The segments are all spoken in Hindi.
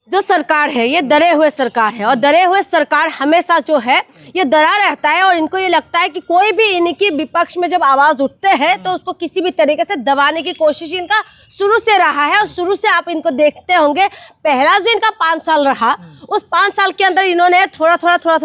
जो सरकार है ये डरे हुए सरकार है, और डरे हुए सरकार हमेशा जो है ये डरा रहता है, और इनको ये लगता है कि कोई भी इनकी विपक्ष में जब आवाज उठते हैं तो उसको किसी भी तरीके से दबाने की कोशिश इनका शुरू से रहा है। और शुरू से आप इनको देखते होंगे, पहला जो इनका 5 साल रहा, उस 5 साल के अंदर इन्होंने थोड़ा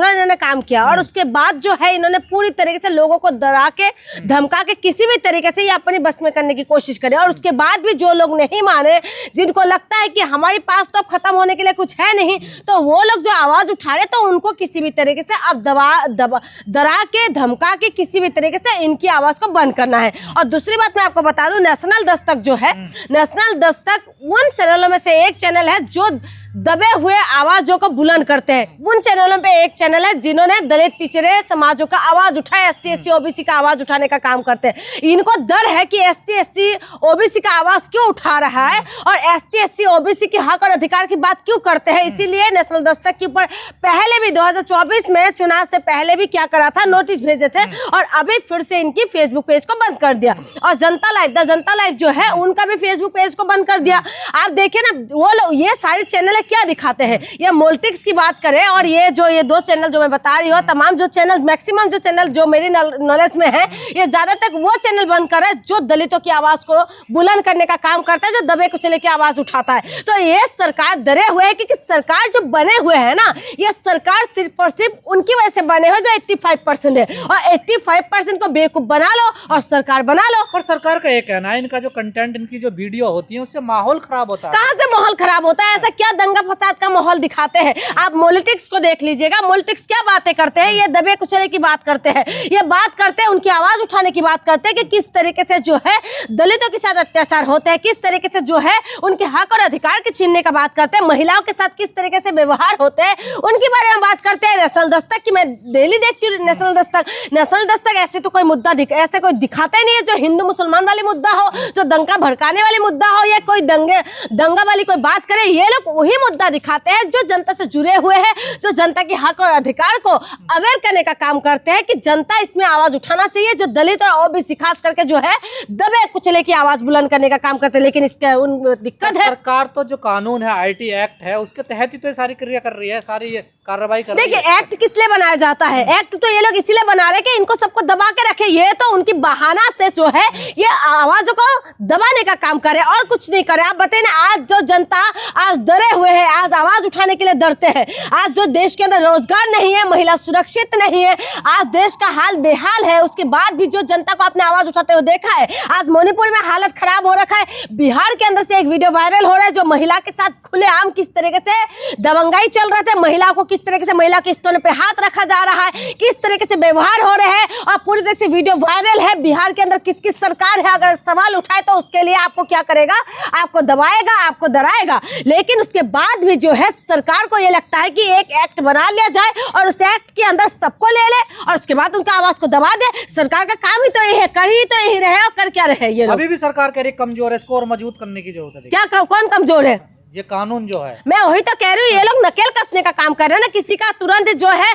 इन्होंने काम किया, और उसके बाद जो है इन्होंने पूरी तरीके से लोगों को डरा के धमका के किसी भी तरीके से ये अपनी बस में करने की कोशिश करे। और उसके बाद भी जो लोग नहीं माने, जिनको लगता है कि हमारे पास तो अब खत्म होने के लिए कुछ है नहीं, तो वो लोग जो आवाज उठा रहे तो उनको किसी भी तरीके से अब डरा के धमका के किसी भी तरीके से इनकी आवाज को बंद करना है। और दूसरी बात मैं आपको बता दूं, नेशनल दस्तक जो है, नेशनल दस्तक उन चैनलों में से एक चैनल है जो दबे हुए आवाजों को बुलंद करते हैं। उन चैनलों पे एक चैनल है जिन्होंने दलित पिछड़े समाजों का आवाज उठाया, एसटी एससी ओबीसी का आवाज उठाने का काम करते हैं। इनको डर है कि एसटी एससी ओबीसी का आवाज क्यों उठा रहा है और एसटी एससी ओबीसी के हक और अधिकार की बात क्यों करते हैं। इसीलिए नेशनल दस्तक के ऊपर पहले भी 2024 में चुनाव से पहले भी क्या करा था, नोटिस भेजे थे, और अभी फिर से इनकी फेसबुक पेज को बंद कर दिया। और जनता लाइव जो है उनका भी फेसबुक पेज को बंद कर दिया। आप देखिए ना, वो लोग ये सारे चैनल क्या दिखाते हैं। ये मोल्टिक्स की बात करें और ये 2 चैनल जो मैं बता रही हूँ, तमाम जो चैनल, मैक्सिमम जो चैनल जो मेरी नॉलेज में है, ये ज्यादातर वो चैनल बंद कर रहा है जो दलितों की आवाज को बुलंद करने का काम करता है, जो दबे कुचले की आवाज उठाता है। तो ये सरकार डरे हुए है क्योंकि सरकार जो बने हुए है ना, ये सरकार सिर्फ और सिर्फ उनकी वजह से बने हुए जो 85% है, और 85% को बेवकूफ बना लो और सरकार बना लो। पर सरकार का ये कहना है, इनका जो कंटेंट, इनकी जो वीडियो होती है उससे माहौल खराब होता है। कहाँ से माहौल खराब होता है? ऐसा क्या दंगा फसाद का माहौल दिखाते हैं? आप मोलिटिक्स को देख लीजिएगा, मोलिटिक्स क्या बातें करते हैं, ये दबे कुचले की बात करते हैं, ये बात करते हैं, उनकी आवाज उठाने की बात करते हैं कि किस तरीके से जो है दलितों के साथ अत्याचार होते हैं, किस तरीके से जो है उनके हक और अधिकार के छीनने का बात करते हैं, महिलाओं के साथ किस तरीके से व्यवहार होते हैं, उनके बारे में बात करते हैं। नेशनल दस्तक की मैं डेली देखती हूँ, नेशनल दस्तक ऐसे तो कोई मुद्दा ऐसे कोई दिखाता ही नहीं है जो हिंदू मुसलमान वाली मुद्दा हो, जो दंगा भड़काने वाली मुद्दा हो, या कोई दंगा वाली कोई बात करे। ये लोग वही मुद्दा दिखाते हैं जो जनता से जुड़े हुए हैं, जो जनता के हक और अधिकार को अवेयर करने का काम करते हैं कि जनता इसमें आवाज उठाना चाहिए, जो दलित और ओबीसी खास करके जो है दबे कुचले की आवाज बुलंद करने का काम करते हैं। लेकिन इसका उन दिक्कत है, सरकार तो जो कानून है, आईटी एक्ट है, उसके तहत ही तो ये सारी क्रिया कर रही है, सारी ये कार्रवाई कर रही है। देखिए, एक्ट किस लिए बनाया जाता है? एक्ट तो ये लोग इसीलिए बना रहे हैं कि इनको सबको दबा के रखे। ये तो उनकी बहाना से जो है ये आवाजों को दबाने का काम करे और कुछ नहीं करे। आप बताइए ना, आज जो जनता आज डरे हुए है, आज आवाज उठाने के लिए डरते हैं, आज जो देश के अंदर रोजगार नहीं है, महिला सुरक्षित नहीं है, आज देश का हाल बेहाल है, उसके बाद भी जो जनता को अपने आवाज उठाते हुए देखा है। आज मणिपुर में हालत खराब हो रखा है, बिहार के अंदर से एक वीडियो वायरल हो रहा है जो महिला के साथ खुलेआम किस तरीके से दबंगाई चल रहे थे, महिला को किस तरीके से महिला के स्तन पे हाथ रखा जा रहा है, किस तरीके से व्यवहार हो रहे हैं, और पूरी तरह से वीडियो वायरल है। बिहार के अंदर किस किस सरकार है, अगर सवाल उठाए तो उसके लिए आपको क्या करेगा, आपको दबाएगा, आपको डराएगा। लेकिन उसके बाद भी जो है सरकार को ये लगता है कि एक एक्ट बना लिया जाए और उस एक्ट के अंदर सबको ले ले और उसके बाद उनका आवाज को दबा दे। सरकार का काम ही तो यही है, कर ही तो यही रहे, और कर क्या रहे ये लोग। अभी भी सरकार कह रही कमजोर है, इसको और मजबूत करने की जरूरत है। क्या कौन कमजोर है? ये कानून जो है, मैं वही तो कह रही हूँ, ये लोग नकेल कसने का काम कर रहे हैं ना, किसी का तुरंत जो है।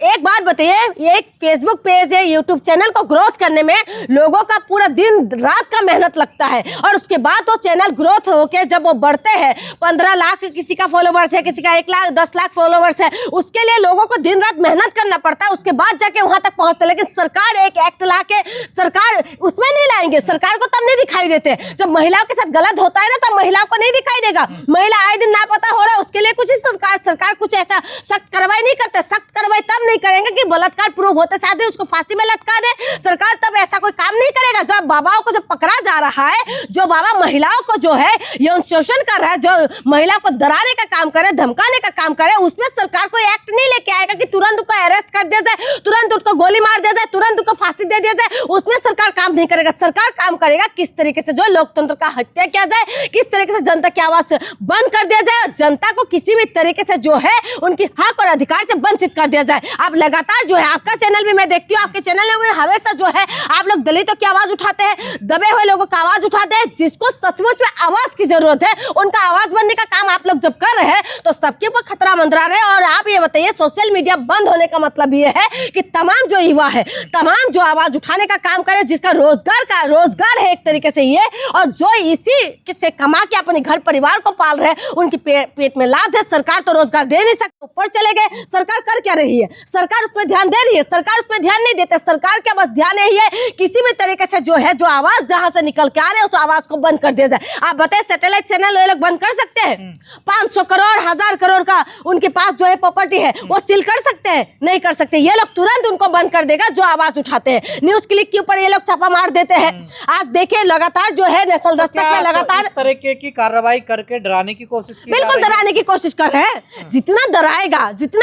एक बात बताइए, ये एक फेसबुक पेज है, यूट्यूब चैनल को ग्रोथ करने में लोगों का पूरा दिन रात का मेहनत लगता है, और उसके बाद वो चैनल ग्रोथ होके जब वो बढ़ते हैं, 15 लाख किसी का फॉलोवर्स है, किसी का 1 लाख 10 लाख फॉलोवर्स है, उसके लिए लोगों को दिन रात मेहनत करना पड़ता है, उसके बाद जाके वहां तक पहुंचते। लेकिन सरकार एक एक्ट ला के सरकार उसमें नहीं लाएंगे, सरकार को तब नहीं दिखाई देते जब महिलाओं के साथ गलत होता है ना, तब महिलाओं को नहीं दिखाई देगा। महिला आए दिन ना पता हो रहा है, उसके लिए कुछ सरकार कुछ ऐसा सख्त कार्रवाई नहीं करते। सख्त कार्रवाई तब नहीं करेंगे कि बलात्कार प्रूव होते साथ ही उसको फांसी में लटका दे। सरकार तब ऐसा कोई काम नहीं करेगा। जब बाबाओं को जब पकड़ा जा रहा है, जो बाबा महिलाओं को जो है यौन शोषण कर रहा है, जो महिला को डराने का काम करे, धमकाने का काम करे, उसमें सरकार कोई एक्ट नहीं लेके आएगा कि तुरंत उसको अरेस्ट कर दिया जाए, तुरंत उसको गोली मार दिया जाए, तुरंत उसको फांसी दे दिया जाए। उसमें सरकार काम नहीं करेगा। सरकार काम करेगा किस तरीके से जो लोकतंत्र का हत्या किया जाए, किस तरीके से जनता की आवाज बंद कर दिया जाए, जनता को किसी भी तरीके से जो है उनकी हक और अधिकार से वंचित कर दिया जाए। आप लगातार जो है, आपका चैनल भी मैं देखती हूँ, आपके चैनल में हमेशा जो है आप लोग दलितों की आवाज उठाते हैं, दबे हुए लोगों का आवाज उठाते हैं, जिसको सचमुच में आवाज की जरूरत है उनका आवाज बनने का काम आप लोग जब कर रहे हैं तो सबके ऊपर खतरा मंडरा रहे हैं। और आप ये बताइए, सोशल मीडिया बंद होने का मतलब ये है कि तमाम जो युवा है, तमाम जो आवाज उठाने का काम करे, जिसका रोजगार है एक तरीके से ये, और जो इसी से कमा के अपने घर परिवार को पाल रहे हैं, उनकी पेट में लात है। सरकार तो रोजगार दे नहीं सकती, ऊपर चले गए। सरकार कर क्या रही है? सरकार उस पर ध्यान दे रही है? सरकार उस पर ध्यान नहीं देते। सरकार का बस ध्यान यही है किसी भी तरीके से जो है, जो आवाज जहां से निकल के आ रहे हैं उस आवाज को बंद कर दिया जाए। आप बताइए, सैटेलाइट चैनल ये लोग बंद कर सकते हैं? 500 करोड़ 1000 करोड़ का उनके पास जो है प्रॉपर्टी है, वो सील कर सकते हैं? नहीं कर सकते। ये लोग तुरंत उनको बंद कर देगा जो आवाज उठाते हैं। न्यूज क्लिक के ऊपर ये लोग छापा मार देते हैं। आज देखिए लगातार जो है नेशनल दस्तक में लगातार इस तरीके की कार्रवाई करके डराने की कोशिश की, बिल्कुल डराने की कोशिश कर रहे हैं। जितना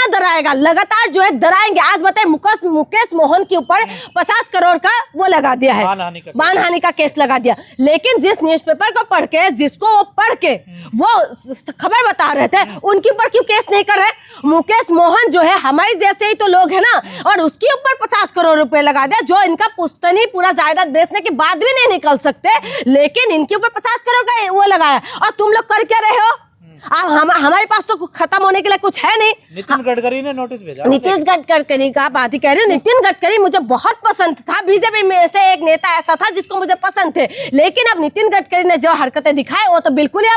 डराएगा लगातार जो है डराएंगे। आज बताए मुकेश मोहन के ऊपर 50 करोड़ का वो लगा दिया है, मानहानि का केस लगा दिया। लेकिन जिस न्यूज़पेपर को पढ़ के, जिसको वो पढ़ के वो खबर बता रहे थे, उनके ऊपर क्यों केस नहीं कर रहे? मुकेश मोहन जो है हमारे जैसे ही तो लोग है ना, और उसके ऊपर 50 करोड़ रुपए लगा दिया, जो इनका पुश्तनी पूरा जायदाद बेचने के बाद भी नहीं निकल सकते, लेकिन इनके ऊपर 50 करोड़ का वो लगाया। और तुम लोग कर क्या रहे हो? हमारे पास तो खत्म होने के लिए कुछ है नहीं। नितिन गडकरी ने नोटिस भेजा। नितिन गडकरी का बात ही कह रही हूँ। नितिन गडकरी मुझे बहुत पसंद था, बीजेपी में से एक नेता ऐसा था जिसको मुझे पसंद थे, लेकिन अब नितिन गडकरी ने जो हरकतें दिखाए वो तो बिल्कुल ही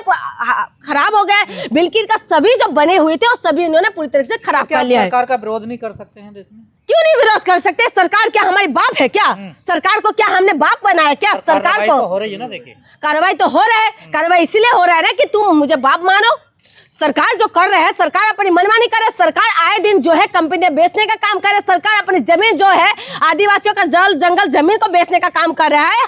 खराब हो गए। बिल्कुल का सभी जो बने हुए थे वो सभी इन्होंने पूरी तरह से खराब कर लिया। सरकार का विरोध नहीं कर सकते हैं देश में? क्यों नहीं विरोध कर सकते? सरकार क्या हमारी बाप है क्या? सरकार को क्या हमने बाप बनाया क्या? सरकार को हो रही है ना, देखिए कार्रवाई तो हो रहा है। कार्रवाई इसीलिए हो रहा है कि तुम मुझे बाप मानो। सरकार जो कर रहे हैं, सरकार अपनी मनमानी कर रहे हैं। सरकार आए दिन जो है कंपनियां बेचने का काम कर रहे हैं। सरकार अपनी जमीन जो है, आदिवासियों का जंगल जमीन को बेचने का काम कर रहा है।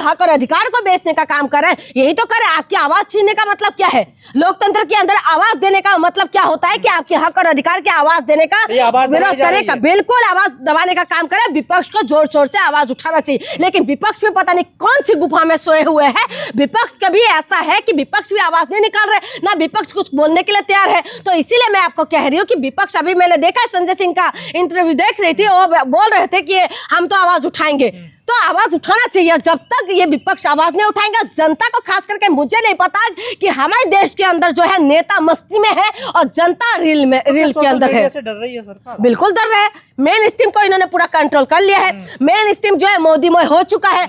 हक और अधिकार को बेचने का काम कर रहा है। यही तो करे। आपकी आवाज छीनने का मतलब क्या है? लोकतंत्र के अंदर आवाज देने का मतलब क्या होता है? कि आपके हक और अधिकार की आवाज देने का, विरोध करने का, बिल्कुल आवाज दबाने का काम करे। विपक्ष को जोर शोर से आवाज उठाना चाहिए, लेकिन विपक्ष में पता नहीं कौन सी गुफा में सोए हुए हैं। विपक्ष कभी ऐसा है कि विपक्ष भी आवाज नहीं निकाल रहे, ना विपक्ष कुछ बोलने के लिए तैयार है। तो इसीलिए मैं आपको कह रही हूँ कि विपक्ष, अभी मैंने देखा संजय सिंह का इंटरव्यू देख रही थी, वो बोल रहे थे कि हम तो आवाज उठाएंगे। तो आवाज उठाना चाहिए। जब तक ये विपक्ष आवाज नहीं उठाएंगे, जनता को खास करके, मुझे नहीं पता कि हमारे देश के अंदर जो है नेता मस्ती में है और जनता रील के अंदर है। डर रही है सरकार, बिल्कुल डर रहे हैं। मेन स्ट्रीम को इन्होंने पूरा कंट्रोल कर लिया है। मेन स्ट्रीम जो है मोदीमय हो चुका है।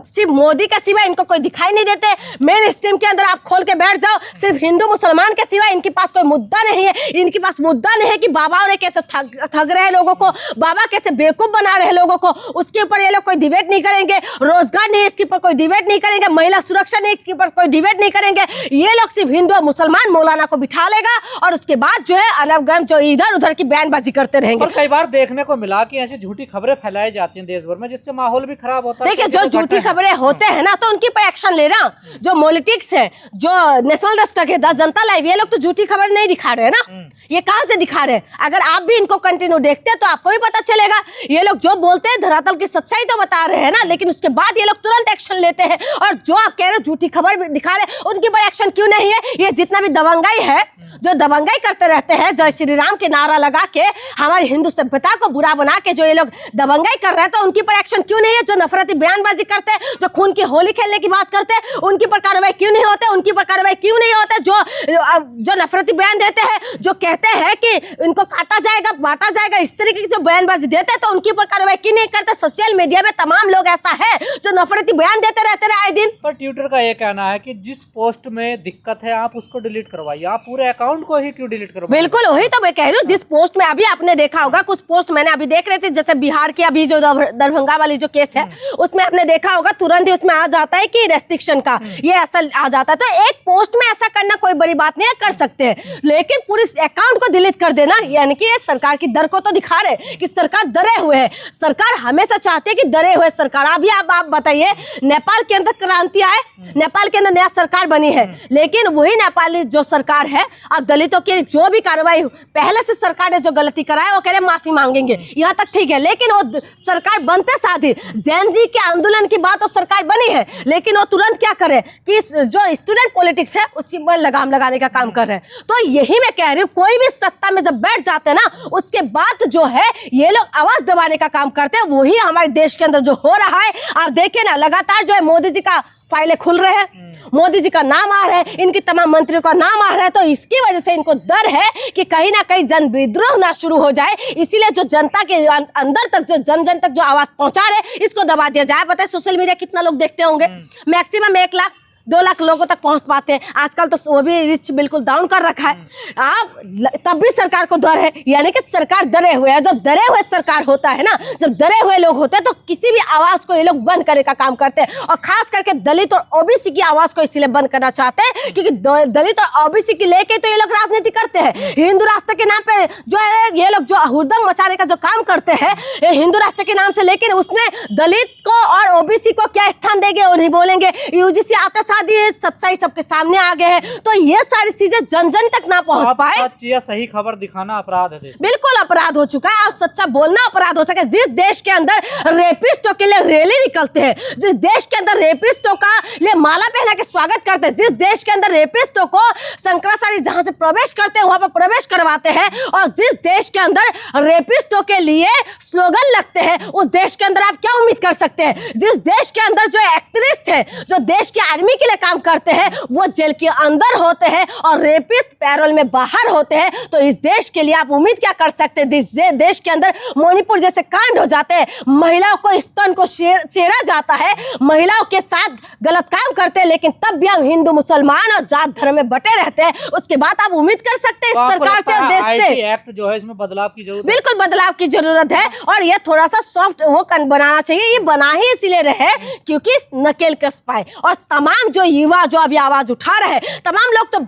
सिर्फ मोदी के सिवा इनको कोई दिखाई नहीं देते। मेन स्ट्रीम के अंदर आप खोल के बैठ जाओ, सिर्फ हिंदू मुसलमान के सिवा इनके पास कोई मुद्दा नहीं है। इनके पास मुद्दा नहीं है कि बाबा ने कैसे ठग रहे हैं लोगों को, बाबा कैसे बेवकूफ बना रहे हैं लोगों को, उसके ऊपर ये लोग कोई डिबेट नहीं करेंगे। रोजगार नहीं, इसके ऊपर कोई डिबेट नहीं करेंगे। महिला सुरक्षा नहीं, इसके ऊपर कोई डिबेट नहीं करेंगे। ये लोग सिर्फ हिंदू और मुसलमान मौलाना को बिठा लेगा और उसके बाद जो है अनर्गम जो इधर उधर की बयानबाजी करते रहेंगे। और कई बार देखने को मिला कि ऐसी झूठी खबरें फैलाई जाती हैं देश भर में, जिससे माहौल भी खराब होता है। देखिए, जो झूठी खबरें होते हैं ना, तो उनकी पर एक्शन लेना। जो पॉलिटिक्स है, जो नेशनल दस्तक है, जनता लाइव, ये लोग तो झूठी खबर नहीं दिखा रहे हैं ना। ये कहां से दिखा रहे हैं? अगर आप भी इनको कंटिन्यू देखते हैं तो आपको भी पता चलेगा। ये लोग जो बोलते हैं धरातल की सच्चाई तो बता रहे हैं ना, लेकिन उसके बाद ये लोग तुरंत एक्शन लेते हैं। और जो आप कह रहे हो झूठी खबर दिखा रहे हैं, उनके पर एक्शन क्यों नहीं है? ये जितना भी दबंगाई है, जो दबंगाई करते रहते हैं, जय श्री राम के नारा लगा के हमारी हिंदू सभ्यता को बुरा बना के जो ये लोग दबंगाई कर रहे हैं, तो उनके पर एक्शन क्यों नहीं है? जो नफरती बयानबाजी करते हैं, जो खून की होली खेलने की बात करते हैं, उनके पर कार्रवाई क्यों नहीं होते? उनके पर कार्रवाई क्यों नहीं होते? जो नफरती बयान देते हैं, जो कहते हैं कि इनको काटा जाएगा, बांटा जाएगा, इस तरीके की जो बयानबाजी देते हैं, तो उनके ऊपर कार्रवाई क्यों नहीं करते? सोशल मीडिया में तमाम लोग ऐसा है जो नफरती बयान देते रहते हैं आए दिन। पर ट्विटर का ये कहना है कि जिस पोस्ट में दिक्कत है आप उसको डिलीट करवाइए, आप पूरे अकाउंट को ही क्यों डिलीट करवाइए? बिल्कुल, वही तो मैं कह रही हूँ। जिस पोस्ट में अभी आपने देखा होगा, कुछ पोस्ट मैंने अभी देख रहे थे, जैसे बिहार की अभी जो दरभंगा वाली जो केस है, उसमें आपने देखा होगा तुरंत ही उसमें आ जाता है कि रेस्ट्रिक्शन का ये ऐसा आ जाता है। तो एक पोस्ट में ऐसा करना कोई बड़ी बात नहीं है, कर सकते हैं, लेकिन पूरे अकाउंट को डिलीट कर देना, यानी कि ये सरकार की डर को तो दिखा रहे कि सरकार डरे हुए है। सरकार हमेशा चाहती है कि डरे डरे हुए सरकार। अभी आप बताइए, नेपाल के अंदर क्रांति आए, नेपाल के अंदर नया सरकार बनी है, लेकिन वही नेपाली जो सरकार है अब दलितों की जो भी कार्रवाई पहले से सरकार ने जो गलती कराए वो कह रहे माफी मांगेंगे, यहाँ तक ठीक है। लेकिन वो सरकार बनते साथ ही जैन जी के आंदोलन की बात, तो सरकार बनी है, लेकिन वो तुरंत क्या करे कि जो स्टूडेंट पॉलिटिक्स है उसकी पर लगाम लगाने का काम कर रहे हैं। तो यही मैं कह रही हूँ, कोई भी सत्ता में जब बैठ जाते हैं ना, उसके बाद जो है ये लोग आवाज दबाने का काम करते हैं। वही हमारे देश के अंदर जो हो रहा है, आप देखिए ना, लगातार जो है मोदी जी का फाइलें खुल रहे हैं, मोदी जी का नाम आ रहा है, इनकी तमाम मंत्रियों का नाम आ रहा है। तो इसकी वजह से इनको डर है कि कहीं ना कहीं जन विद्रोह ना शुरू हो जाए, इसीलिए जो जनता के अंदर तक, जो जन तक जो आवाज पहुंचा रहे, इसको दबा दिया जाए। बताए सोशल मीडिया कितना लोग देखते होंगे, मैक्सिमम 1 लाख 2 लाख लोगों तक पहुंच पाते हैं। आजकल तो वो भी रिच बिल्कुल डाउन कर रखा है। आप तब भी सरकार को डर है, यानी कि सरकार डरे हुए है। जब डरे हुए सरकार होता है ना, जब डरे हुए लोग होते हैं, तो किसी भी आवाज को ये लोग बंद करने का काम करते हैं। और खास करके दलित और ओबीसी की आवाज को इसलिए बंद करना चाहते हैं क्योंकि दलित और ओबीसी की लेके तो ये लोग राजनीति करते हैं। हिंदू राष्ट्र के नाम पे जो है ये लोग जो हुड़दंग मचाने का जो काम करते हैं हिंदू राष्ट्र के नाम से, लेकिन उसमें दलित को और ओबीसी को क्या स्थान देंगे और नहीं बोलेंगे। यूजीसी आते शादी सच्चाई सबके सामने आ गए हैं, तो ये सारी चीजें जन जन तक ना पहुंच पाए। सच या सही खबर दिखाना अपराध है, बिल्कुल अपराध हो चुका है। आप सच्चा बोलना अपराध हो सके। जिस देश के अंदर रेपिस्टों के लिए रैली निकलते हैं, जिस देश के अंदर रेपिस्टों का लिए माला पहना के स्वागत करते हैं, जिस देश के अंदर रेपिस्टों को शंकराचार्य जहां से प्रवेश करते हैं वहां पर प्रवेश करवाते हैं, और जिस देश के अंदर रेपिस्टों के लिए स्लोगन लगते हैं, उस देश के अंदर आप क्या उम्मीद कर सकते हैं। जिस देश के अंदर जो एक्टिविस्ट है, जो देश की आर्मी के लिए काम करते हैं, वो जेल के अंदर होते हैं और रेपिस्ट पैरोल में बाहर होते हैं, तो इस देश के लिए आप उम्मीद क्या कर सकते हैं। देश के अंदर मणिपुर जैसे कांड हो जाते हैं, महिलाओं को स्तन को छेड़ा जाता है, महिलाओं के साथ गलत काम करते हैं, लेकिन तब भी हम हिंदू मुसलमान और जात धर्म में बटे रहते हैं। उसके बाद आप उम्मीद कर सकते हैं इस सरकार से और देश से। एक्ट जो है इसमें बदलाव की जरूरत, बिल्कुल बदलाव की जरूरत है, और ये थोड़ा सा सॉफ्ट वो बनाना चाहिए। ये बना ही इसलिए रहे क्योंकि नकेल कस पाए, और तमाम जो युवा जो अभी आवाज उठा रहे हैं, तमाम लोग तो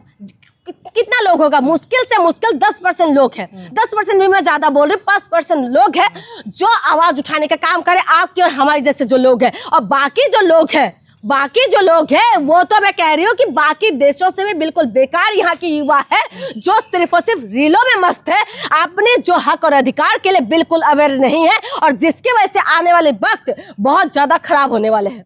कितना लोग होगा, मुश्किल से मुश्किल 10% लोग हैं, 10% भी मैं ज्यादा बोल रही हूँ, 5% लोग हैं जो आवाज उठाने का काम करे, आपके और हमारे जैसे जो लोग हैं। और बाकी जो लोग हैं वो तो मैं कह रही हूँ कि बाकी देशों से भी बिल्कुल बेकार यहाँ की युवा है, जो सिर्फ और सिर्फ रीलों में मस्त है, अपने जो हक और अधिकार के लिए बिल्कुल अवेयर नहीं है, और जिसकी वजह से आने वाले वक्त बहुत ज्यादा खराब होने वाले हैं।